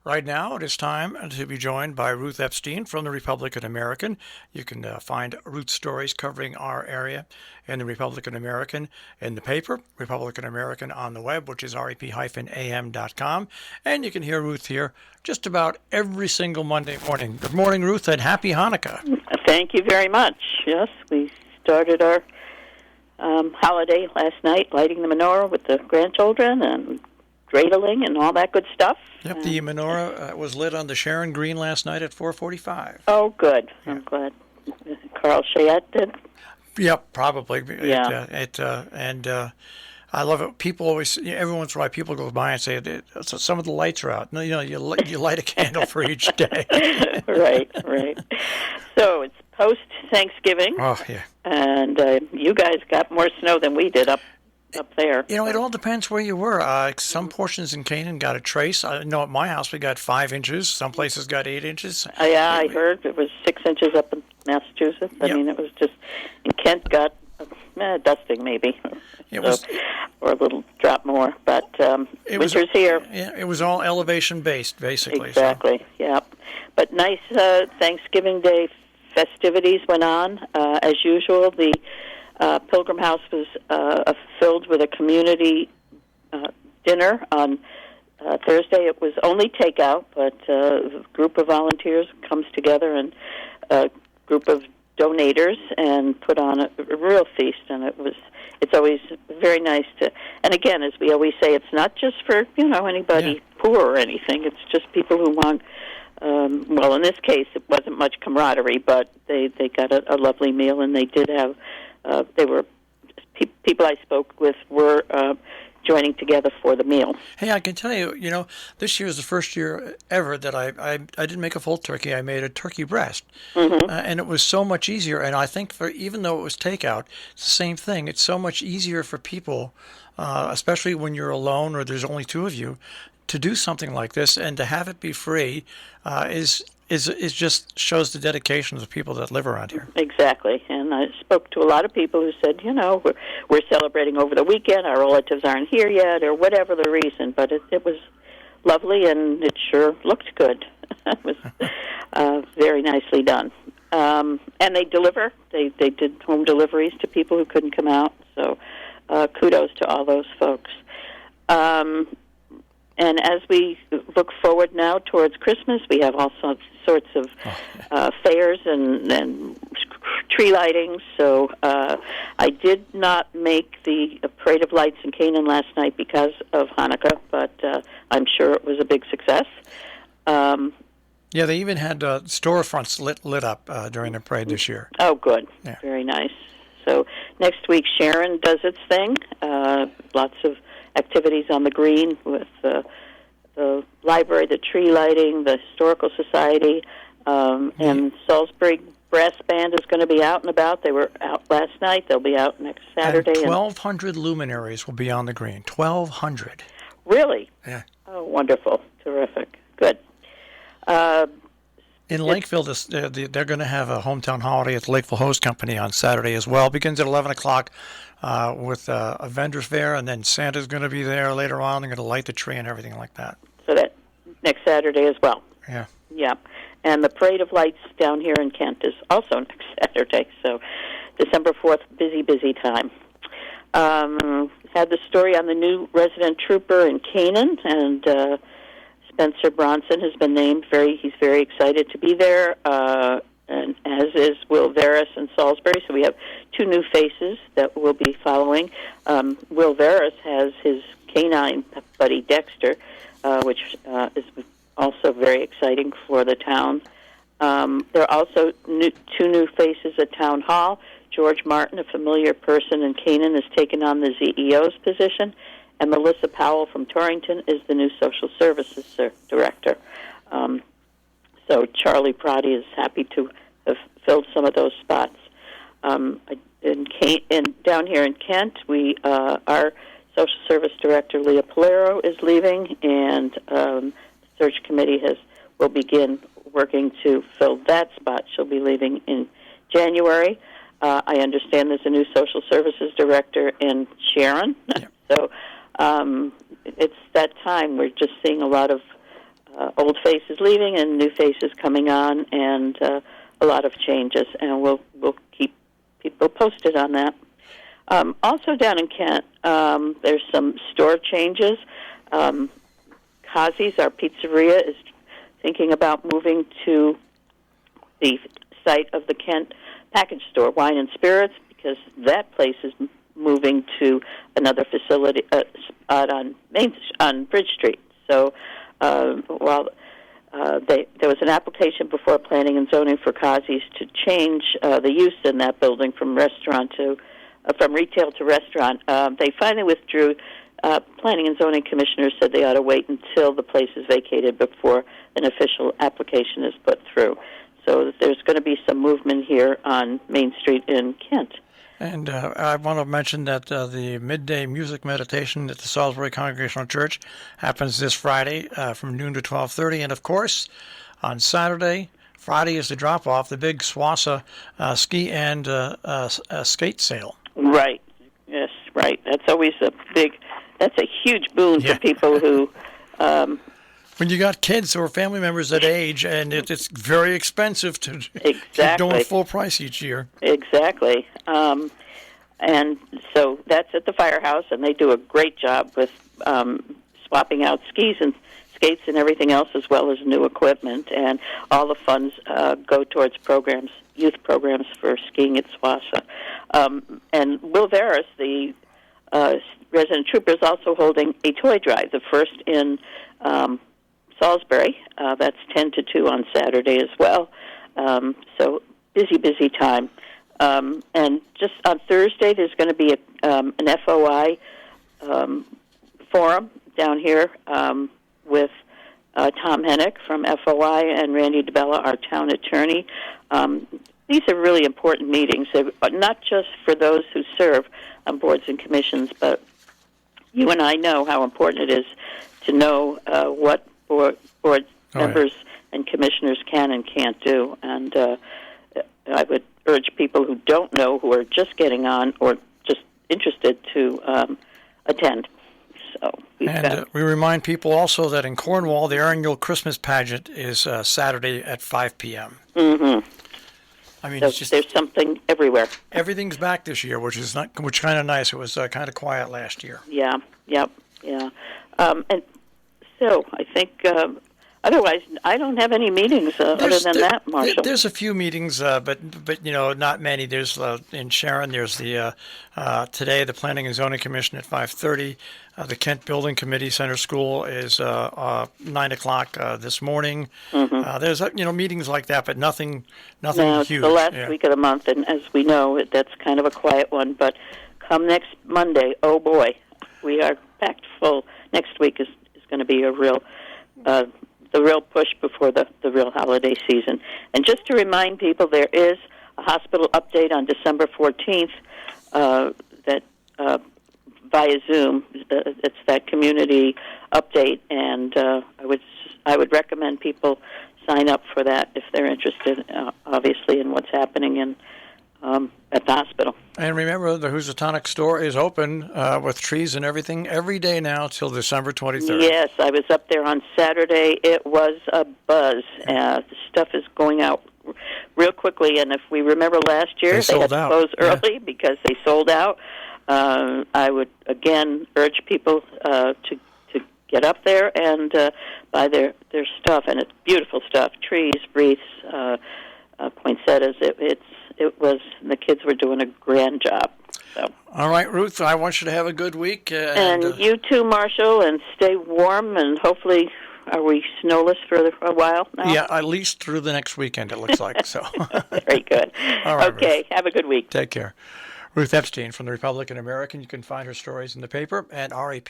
Right now, it is time to be joined by Ruth Epstein from the Republican American. You can find Ruth's stories covering our area in the Republican American in the paper, Republican American on the web, which is rep-am.com. And you can hear Ruth here just about every single Monday morning. Good morning, Ruth, and happy Hanukkah. Thank you very much. Yes, we started our holiday last night, lighting the menorah with the grandchildren and dreidling and all that good stuff. Yep, the menorah was lit on the Sharon Green last night at 4:45. Oh, good. Yeah. I'm glad. Carl Chayette did? Yep, probably. Yeah. I love it. People always, every once in a while, people go by and say, some of the lights are out. No, you light a candle for each day. Right. So it's post-Thanksgiving. Oh, yeah. And you guys got more snow than we did up there. It all depends where you were. Some portions in Canaan got a trace. I know at my house we got 5 inches. Some places got 8 inches. Yeah, I heard it was 6 inches up in Massachusetts. I mean, it was just, and Kent got dusting maybe. Or a little drop more, but winter's here. Yeah, it was all elevation-based, basically. Exactly, so. Yeah. But nice Thanksgiving Day festivities went on. As usual, the Pilgrim House was filled with a community dinner on Thursday. It was only takeout, but a group of volunteers comes together and a group of donators and put on a real feast, and it's always very nice to, and again, as we always say, it's not just for anybody poor or anything. It's just people who want, well, in this case it wasn't much camaraderie, but they got a lovely meal, and they did have people I spoke with were joining together for the meal. Hey, I can tell you, this year is the first year ever that I didn't make a full turkey. I made a turkey breast, and it was so much easier. And I think even though it was takeout, it's the same thing. It's so much easier for people, especially when you're alone or there's only 2 of you, to do something like this and to have it be free is just shows the dedication of the people that live around here. Exactly, and I spoke to a lot of people who said, we're celebrating over the weekend, our relatives aren't here yet, or whatever the reason, but it was lovely, and it sure looked good. It was very nicely done. And they deliver. They did home deliveries to people who couldn't come out, so kudos to all those folks. And as we look forward now towards Christmas, we have all sorts of fairs and tree lighting. So I did not make the Parade of Lights in Canaan last night because of Hanukkah, but I'm sure it was a big success. Yeah, they even had storefronts lit up during the parade this year. Oh, good. Yeah. Very nice. So next week, Sharon does its thing. Lots of activities on the green with the library, the tree lighting, the Historical Society, and Salisbury Brass Band is going to be out and about. They were out last night. They'll be out next Saturday. And 1,200 luminaries will be on the green. 1,200. Really? Yeah. Oh, wonderful. Terrific. Good. In Lakeville, they're going to have a hometown holiday at the Lakeville Hose Company on Saturday as well. It begins at 11 o'clock with a vendor's fair, and then Santa's going to be there later on. They're going to light the tree and everything like that. So that next Saturday as well. Yeah. Yeah. And the Parade of Lights down here in Kent is also next Saturday. So December 4th, busy time. Had the story on the new resident trooper in Canaan, and Spencer Bronson has been named. He's very excited to be there, and as is Will Veras in Salisbury. So we have 2 new faces that we'll be following. Will Veras has his canine buddy Dexter, which is also very exciting for the town. There are also 2 new faces at Town Hall. George Martin, a familiar person in Canaan, has taken on the ZEO's position, and Melissa Powell from Torrington is the new social services director. So Charlie Prati is happy to have filled some of those spots. Down here in Kent, our social service director, Leah Polero, is leaving, and the search committee will begin working to fill that spot. She'll be leaving in January. I understand there's a new social services director in Sharon. Yeah. So it's that time. We're just seeing a lot of old faces leaving and new faces coming on, and a lot of changes. And we'll keep people posted on that. Also down in Kent, there's some store changes. Kazi's, our pizzeria, is thinking about moving to the site of the Kent package store, Wine and Spirits, because that place is moving to another facility spot on Bridge Street. So while there was an application before Planning and Zoning for Kazi's to change the use in that building from retail to restaurant, they finally withdrew. Planning and Zoning commissioners said they ought to wait until the place is vacated before an official application is put through. So there's going to be some movement here on Main Street in Kent. And I want to mention that the midday music meditation at the Salisbury Congregational Church happens this Friday from noon to 12:30. And, of course, on Saturday, Friday is the drop-off, the big Swassa ski and skate sale. Right. Yes, right. That's always that's a huge boon for people who... when you got kids or family members that age, and it's very expensive to keep doing full price each year. Exactly. And so that's at the firehouse, and they do a great job with swapping out skis and skates and everything else, as well as new equipment. And all the funds go towards youth programs for skiing at Swassa. And Will Veras, the resident trooper, is also holding a toy drive, the first in Salisbury. That's 10 to 2 on Saturday as well. So busy time. And just on Thursday, there's going to be an FOI forum down here with Tom Hennick from FOI and Randy DeBella, our town attorney. These are really important meetings, not just for those who serve on boards and commissions, but you and I know how important it is to know what board members and commissioners can and can't do. And I would urge people who don't know, who are just getting on or just interested, to attend. So we remind people also that in Cornwall, the annual Christmas pageant is Saturday at 5 p.m. Mm-hmm. I mean, so there's something everywhere. Everything's back this year, which kind of nice. It was kind of quiet last year. Yeah. And so I think otherwise I don't have any meetings other than that, Marshall. There's a few meetings, but not many. There's in Sharon. There's the today the Planning and Zoning Commission at 5:30. The Kent Building Committee Center School is 9:00 this morning. Mm-hmm. There's meetings like that, but nothing huge. It's the last week of the month, and as we know, that's kind of a quiet one. But come next Monday, oh boy, we are packed full. Next week is going to be a real the real push before the real holiday season. And just to remind people, there is a hospital update on December 14th that via Zoom. It's that community update, and I would recommend people sign up for that if they're interested, obviously, in what's happening at the hospital. And remember, the Housatonic store is open with trees and everything every day now till December 23rd. Yes, I was up there on Saturday. It was a buzz. The stuff is going out real quickly, and if we remember last year, they had to close early because they sold out. I would, again, urge people to get up there and buy their stuff, and it's beautiful stuff, trees, wreaths, poinsettias. The kids were doing a grand job. So. All right, Ruth, I want you to have a good week. And you too, Marshall, and stay warm, and hopefully, are we snowless for a while now? Yeah, at least through the next weekend, it looks like. So. Very good. All right, okay, Ruth. Have a good week. Take care. Ruth Epstein from the Republican American. You can find her stories in the paper at rap-am.com.